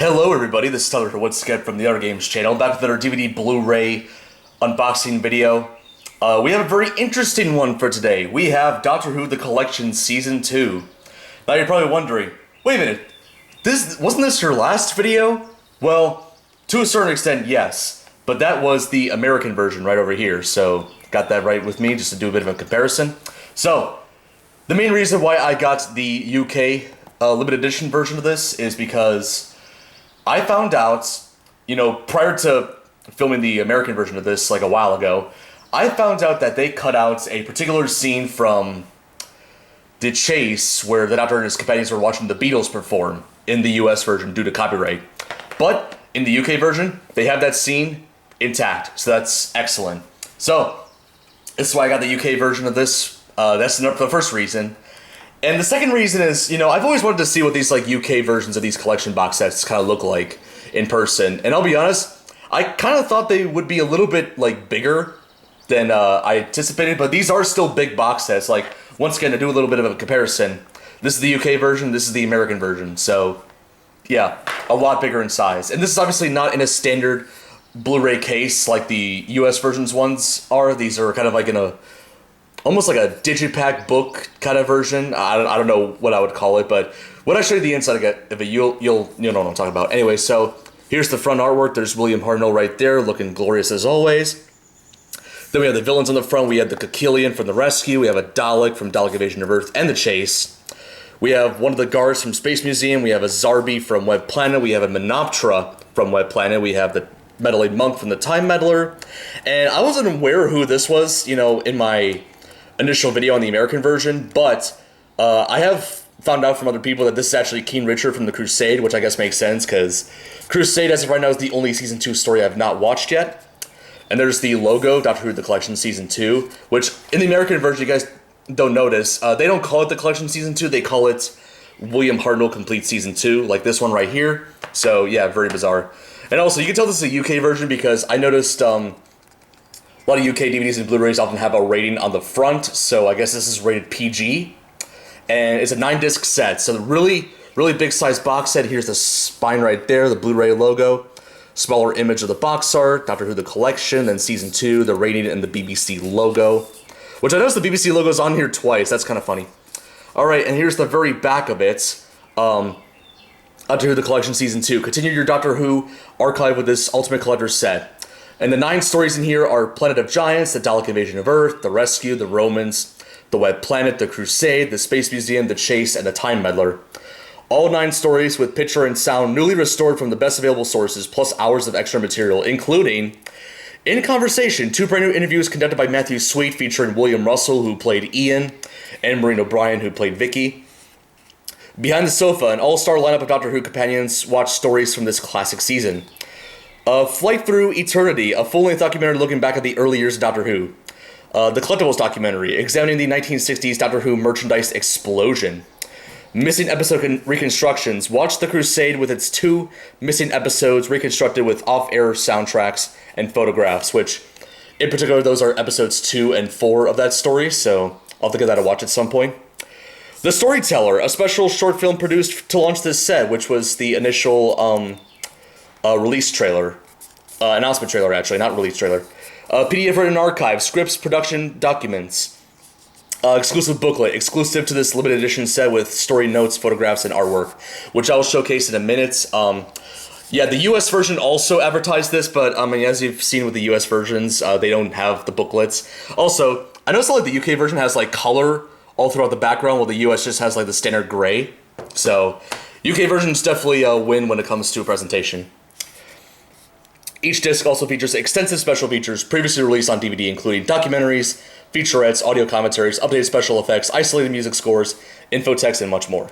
Hello everybody, this is Tyler Woodskip from the Other Games channel, back with another DVD Blu-ray unboxing video. We have a very interesting one for today. We have Doctor Who The Collection Season 2. Now you're probably wondering, wait a minute, wasn't this your last video? Well, to a certain extent, yes. But that was the American version right over here, so got that right with me just to do a bit of a comparison. So, the main reason why I got the UK limited edition version of this is because I found out, prior to filming the American version of this like a while ago, I found out that they cut out a particular scene from The Chase where the Doctor and his companions were watching the Beatles perform in the US version due to copyright. But in the UK version, they have that scene intact, so that's excellent. So, this is why I got the UK version of this. That's the first reason. And the second reason is, I've always wanted to see what these UK versions of these collection box sets kind of look like in person. And I'll be honest, I kind of thought they would be a little bit bigger than I anticipated, but these are still big box sets. Once again, to do a little bit of a comparison, this is the UK version, this is the American version. So, yeah, a lot bigger in size. And this is obviously not in a standard Blu-ray case like the US versions ones are. These are kind of in a almost like a digipack book kind of version. I don't know what I would call it, but when I show you the inside of it, you'll know what I'm talking about. Anyway, so here's the front artwork. There's William Hartnell right there, looking glorious as always. Then we have the villains on the front. We have the Kekilian from The Rescue. We have a Dalek from Dalek Invasion of Earth and The Chase. We have one of the guards from Space Museum. We have a Zarbi from Web Planet. We have a Menoptera from Web Planet. We have the Meddling Monk from the Time Meddler. And I wasn't aware who this was, in my initial video on the American version, but I have found out from other people that this is actually King Richard from the Crusade, which I guess makes sense, because Crusade, as of right now, is the only Season 2 story I've not watched yet. And there's the logo, Doctor Who The Collection Season 2, which in the American version, you guys don't notice, they don't call it The Collection Season 2, they call it William Hartnell Complete Season 2, like this one right here. So yeah, very bizarre. And also, you can tell this is a UK version because I noticed a lot of UK DVDs and Blu-rays often have a rating on the front, so I guess this is rated PG. And it's a 9-disc set, so the really big size box set. Here's the spine right there, the Blu-ray logo. Smaller image of the box art, Doctor Who The Collection, then Season 2, the rating, and the BBC logo. Which I noticed the BBC logo is on here twice, that's kind of funny. Alright, and here's the very back of it. Doctor Who The Collection Season 2. Continue your Doctor Who archive with this Ultimate Collector set. And the 9 stories in here are Planet of Giants, the Dalek Invasion of Earth, The Rescue, The Romans, The Web Planet, The Crusade, The Space Museum, The Chase, and The Time Meddler. All 9 stories with picture and sound newly restored from the best available sources, plus hours of extra material, including In Conversation, 2 brand new interviews conducted by Matthew Sweet featuring William Russell, who played Ian, and Maureen O'Brien, who played Vicky. Behind the Sofa, an all-star lineup of Doctor Who companions watch stories from this classic season. Flight Through Eternity, a full-length documentary looking back at the early years of Doctor Who. The Collectibles documentary, examining the 1960s Doctor Who merchandise explosion. Missing episode reconstructions. Watch The Crusade with its 2 missing episodes reconstructed with off-air soundtracks and photographs, which, in particular, those are episodes 2 and 4 of that story, so I'll have to give that a watch at some point. The Storyteller, a special short film produced to launch this set, which was the initial release trailer. Announcement trailer, actually, not release trailer. PDF written archive, scripts, production documents. Exclusive booklet, exclusive to this limited edition set with story notes, photographs, and artwork, which I will showcase in a minute. Yeah, the US version also advertised this, but as you've seen with the US versions, they don't have the booklets. Also, I noticed the UK version has color all throughout the background, while the US just has the standard gray. So, UK versions definitely win when it comes to a presentation. Each disc also features extensive special features previously released on DVD, including documentaries, featurettes, audio commentaries, updated special effects, isolated music scores, infotext, and much more.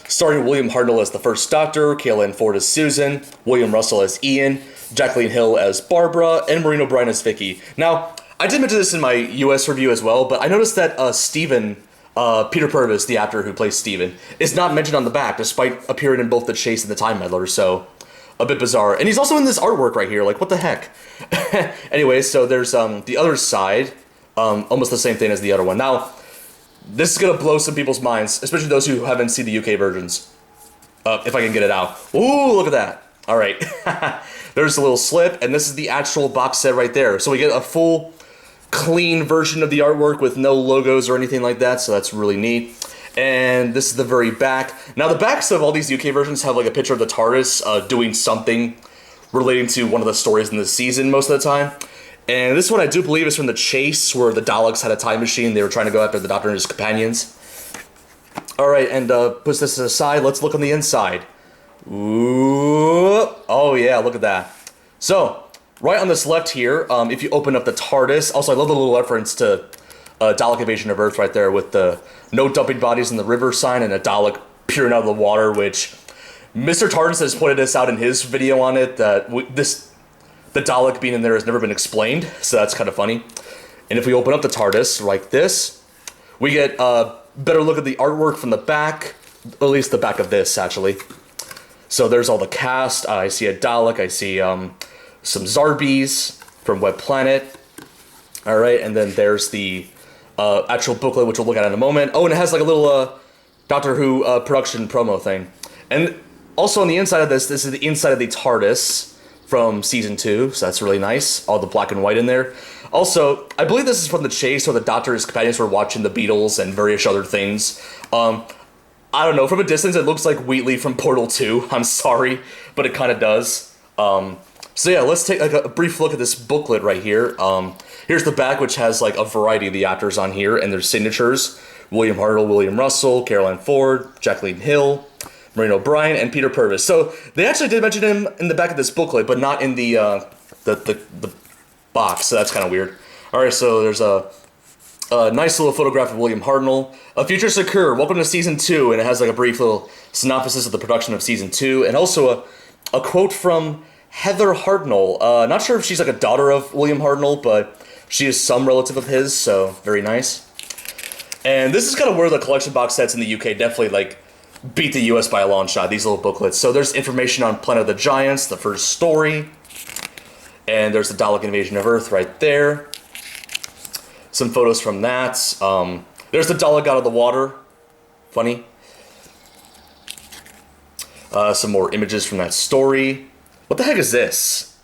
Starring William Hartnell as the First Doctor, Kaylin Ford as Susan, William Russell as Ian, Jacqueline Hill as Barbara, and Maureen O'Brien as Vicky. Now, I did mention this in my US review as well, but I noticed that Stephen, Peter Purvis, the actor who plays Stephen, is not mentioned on the back, despite appearing in both The Chase and The Time Meddler, so a bit bizarre. And he's also in this artwork right here, what the heck? Anyway, so there's the other side, almost the same thing as the other one. Now, this is going to blow some people's minds, especially those who haven't seen the UK versions. If I can get it out. Ooh, look at that. All right. There's a little slip, and this is the actual box set right there. So we get a full, clean version of the artwork with no logos or anything like that, so that's really neat. And this is the very back. Now, the backs of all these UK versions have like a picture of the TARDIS doing something relating to one of the stories in the season most of the time. And this one I do believe is from The Chase, where the Daleks had a time machine. They were trying to go after the Doctor and his companions. All right, and push this aside. Let's look on the inside. Ooh. Oh, yeah, look at that. So, right on this left here, if you open up the TARDIS, also I love the little reference to Dalek Invasion of Earth right there with the no dumping bodies in the river sign and a Dalek peering out of the water, which Mr. TARDIS has pointed this out in his video on it, that the Dalek being in there has never been explained, so that's kind of funny. And if we open up the TARDIS like this, we get a better look at the artwork from the back, at least the back of this, actually. So there's all the cast. I see a Dalek, I see some Zarbis from Web Planet. All right, and then there's the actual booklet, which we'll look at in a moment. Oh, and it has like a little Doctor Who production promo thing. And also on the inside of this is the inside of the TARDIS from Season 2, so that's really nice. All the black and white in there. Also, I believe this is from The Chase, where the Doctor and his companions were watching the Beatles and various other things. I don't know, from a distance it looks like Wheatley from Portal 2. I'm sorry, but it kind of does. So yeah, let's take like a brief look at this booklet right here. Here's the back, which has like a variety of the actors on here and their signatures. William Hartnell, William Russell, Caroline Ford, Jacqueline Hill, Maureen O'Brien, and Peter Purves. So they actually did mention him in the back of this booklet, but not in the box, so that's kind of weird. All right, so there's a nice little photograph of William Hartnell. A future secure, welcome to Season 2, and it has like a brief little synopsis of the production of Season 2, and also a quote from Heather Hartnell. Not sure if she's like a daughter of William Hartnell, but she is some relative of his, so very nice. And this is kind of where the collection box sets in the UK definitely like beat the US by a long shot, these little booklets. So there's information on Planet of the Giants, the first story, and there's the Dalek Invasion of Earth right there. Some photos from that. There's the Dalek out of the water. Funny. Some more images from that story. What the heck is this?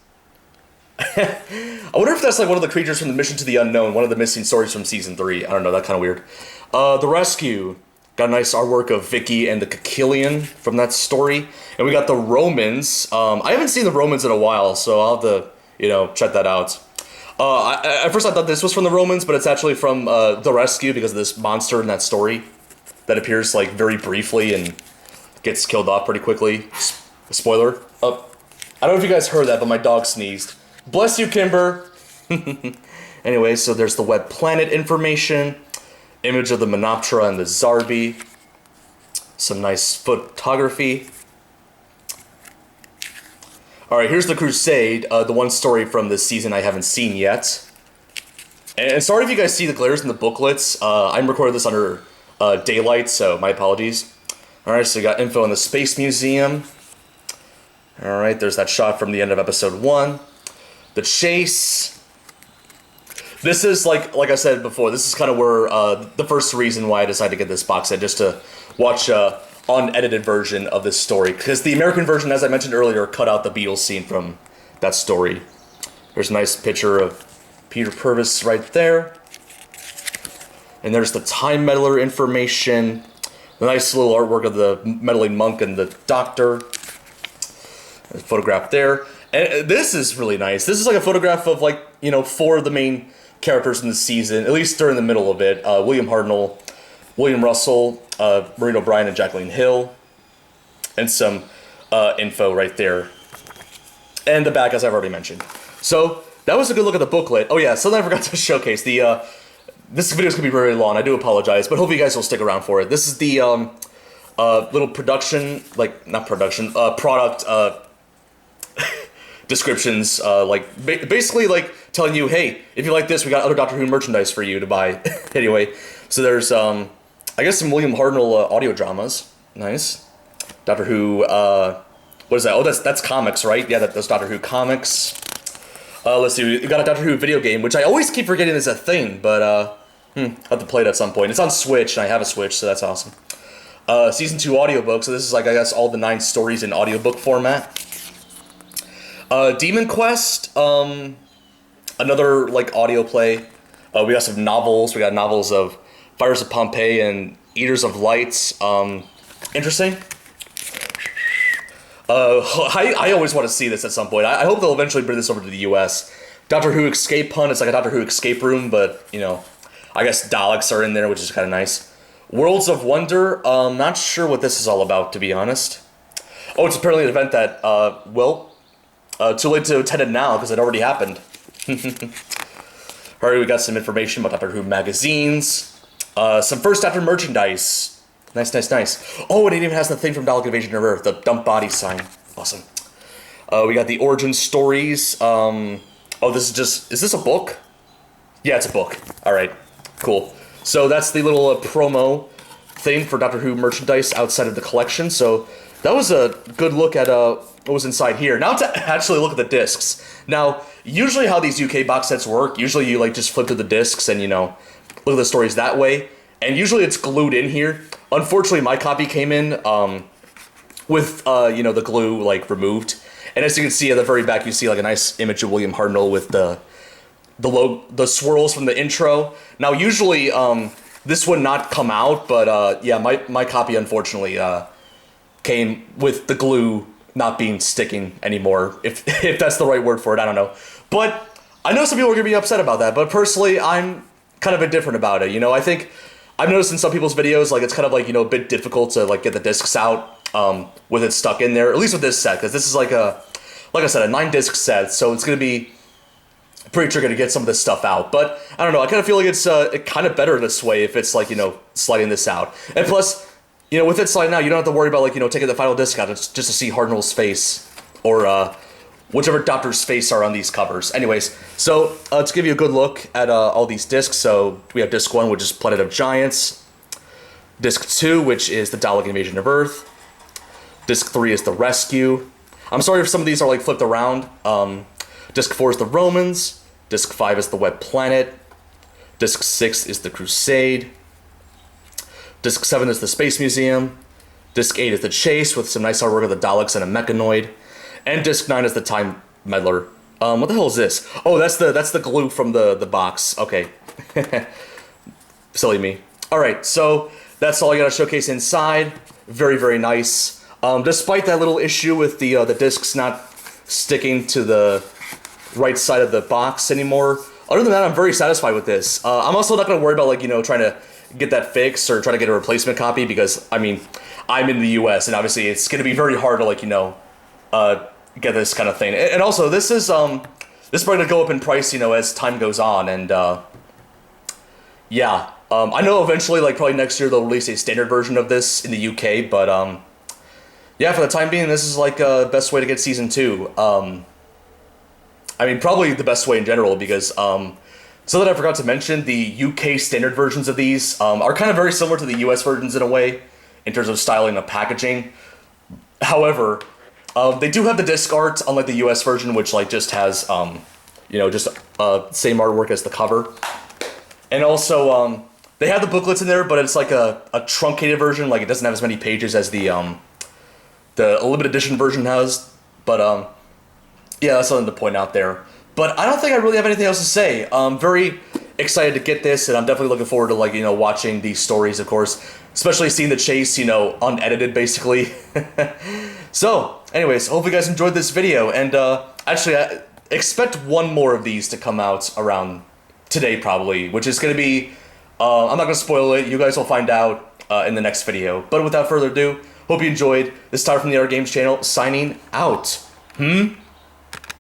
I wonder if that's like one of the creatures from the Mission to the Unknown, one of the missing stories from Season 3. I don't know, that's kind of weird. The Rescue. Got a nice artwork of Vicky and the Kikilian from that story. And we got the Romans. I haven't seen the Romans in a while, so I'll have to, check that out. At first I thought this was from the Romans, but it's actually from The Rescue because of this monster in that story that appears like very briefly and gets killed off pretty quickly. Spoiler. I don't know if you guys heard that, but my dog sneezed. Bless you, Kimber. Anyway, so there's the Web Planet information, image of the Menoptera and the Zarbi, some nice photography. Alright, here's the Crusade, the one story from this season I haven't seen yet. And sorry if you guys see the glares in the booklets. I'm recording this under daylight, so my apologies. Alright, so you got info on the Space Museum. Alright, there's that shot from the end of episode 1. The Chase. This is, like I said before, this is kind of where the first reason why I decided to get this box set, just to watch unedited version of this story, because the American version, as I mentioned earlier, cut out the Beatles scene from that story. There's a nice picture of Peter Purves right there. And there's the Time Meddler information. The nice little artwork of the meddling monk and the doctor. There's a photograph there. And this is really nice. This is like a photograph of, like, 4 of the main characters in the season, at least during the middle of it. William Hartnell, William Russell, Maureen O'Brien, and Jacqueline Hill. And some info right there. And the back, as I've already mentioned. So, that was a good look at the booklet. Oh yeah, something I forgot to showcase. This video is going to be very long, I do apologize, but hopefully you guys will stick around for it. This is the little production, product descriptions, basically telling you, hey, if you like this, we got other Doctor Who merchandise for you to buy. Anyway, so there's, I guess some William Hartnell audio dramas. Nice. Doctor Who, what is that? Oh, that's comics, right? Yeah, that's Doctor Who comics. Let's see, we got a Doctor Who video game, which I always keep forgetting is a thing, but, I'll have to play it at some point. It's on Switch, and I have a Switch, so that's awesome. Season 2 audiobook, so this is like, I guess, all the 9 stories in audiobook format. Demon Quest, another, like, audio play. We got some novels. We got novels of Fires of Pompeii and Eaters of Lights. Interesting. I always want to see this at some point. I hope they'll eventually bring this over to the US. Doctor Who Escape Hunt, it's like a Doctor Who escape room, but, you know, I guess Daleks are in there, which is kind of nice. Worlds of Wonder, not sure what this is all about, to be honest. Oh, it's apparently an event that, too late to attend it now, because it already happened. Alright, we got some information about Doctor Who magazines. Some First Doctor merchandise. Nice, nice, nice. Oh, and it even has the thing from Dalek Invasion of Earth, the dump body sign. Awesome. We got the origin stories. Oh, this is just... Is this a book? Yeah, it's a book. Alright, cool. So that's the little promo thing for Doctor Who merchandise outside of the collection. So that was a good look at what was inside here. Now to actually look at the discs. Now, usually how these UK box sets work, usually you like just flip through the discs and, you know, look at the stories that way. And usually it's glued in here. Unfortunately, my copy came in with, you know, the glue, like, removed. And as you can see at the very back, you see, like, a nice image of William Hartnell with the swirls from the intro. Now, usually, this would not come out, but, yeah, my copy, unfortunately, came with the glue not being sticking anymore, if that's the right word for it, I don't know. But I know some people are going to be upset about that, but personally, I'm kind of indifferent about it, you know? I think I've noticed in some people's videos, like, it's kind of, like, you know, a bit difficult to, like, get the discs out with it stuck in there, at least with this set, because this is, like I said, a 9-disc set, so it's going to be pretty tricky to get some of this stuff out. But, I don't know, I kind of feel like it's kind of better this way if it's, like, you know, sliding this out. And plus, you know, with it sliding out, you don't have to worry about, like, you know, taking the final disc out just to see Hartnell's face, or whichever Doctor's face are on these covers. Anyways, so to give you a good look at all these discs, so we have disc 1, which is Planet of Giants, disc 2, which is the Dalek Invasion of Earth, disc 3 is The Rescue. I'm sorry if some of these are, like, flipped around. Disc 4 is The Romans, disc 5 is The Web Planet, disc 6 is The Crusade, disc 7 is The Space Museum, disc 8 is The Chase, with some nice artwork of the Daleks and a mechanoid, and disc 9 is The Time Meddler. What the hell is this? Oh, that's the glue from the box. Okay. Silly me. Alright, so that's all I gotta showcase inside. Very, very nice. Despite that little issue with the discs not sticking to the right side of the box anymore, other than that, I'm very satisfied with this. I'm also not gonna worry about, like, you know, trying to get that fixed or try to get a replacement copy, because, I mean, I'm in the US, and obviously it's going to be very hard to, like, you know, get this kind of thing. And also, this is probably going to go up in price, you know, as time goes on, and, yeah. I know eventually, like, probably next year they'll release a standard version of this in the UK, but, yeah, for the time being, this is, like, best way to get Season 2. I mean, probably the best way in general, because, something I forgot to mention, the UK standard versions of these are kind of very similar to the US versions in a way, in terms of styling and packaging. However, they do have the disc art, unlike the US version, which, like, just has, you know, just same artwork as the cover. And also, they have the booklets in there, but it's like a truncated version, like, it doesn't have as many pages as the limited edition version has. But, yeah, that's something to point out there. But I don't think I really have anything else to say. I'm very excited to get this, and I'm definitely looking forward to, like, you know, watching these stories, of course. Especially seeing the chase, you know, unedited, basically. So, anyways, hope you guys enjoyed this video. And, actually, I expect one more of these to come out around today, probably. Which is going to be, I'm not going to spoil it. You guys will find out in the next video. But without further ado, hope you enjoyed. This is Tyler from the Art Games channel, signing out.